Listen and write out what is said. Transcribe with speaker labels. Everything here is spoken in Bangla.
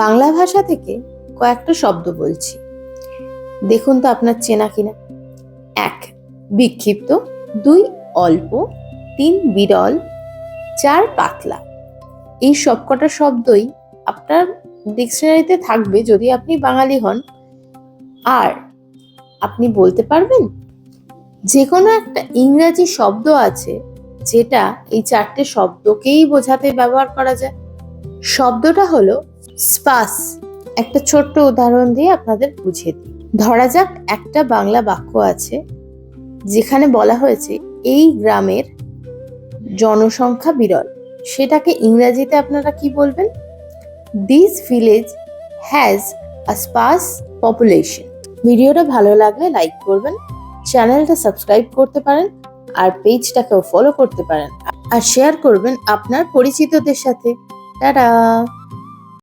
Speaker 1: বাংলা ভাষা থেকে কয়েকটা শব্দ বলছি, দেখুন তো আপনার চেনা কিনা। 1. বিক্ষিপ্ত, 2. অল্প, 3. বিরল, 4. পাতলা। এই সবকটা শব্দই আপনার ডিকশনারিতে থাকবে যদি আপনি বাঙালি হন। আর আপনি বলতে পারবেন যে কোনো একটা ইংরাজি শব্দ আছে যেটা এই 4টে শব্দকেই বোঝাতে ব্যবহার করা যায়। শব্দটা হলো স্পাস। একটা ছোট্ট উদাহরণ দিয়ে আপনাদের বুঝিয়ে দিই। ধরা যাক একটা বাংলা বাক্য আছে যেখানে বলা হয়েছে এই গ্রামের জনসংখ্যা বিরল। সেটাকে ইংরেজিতে আপনারা কি বলবেন? This village has a Spurs population. ভিডিওটা ভালো লাগলে লাইক করবেন, চ্যানেলটা সাবস্ক্রাইব করতে পারেন, আর পেজটাকেও ফলো করতে পারেন, আর শেয়ার করবেন আপনার পরিচিতদের সাথে। টাটা।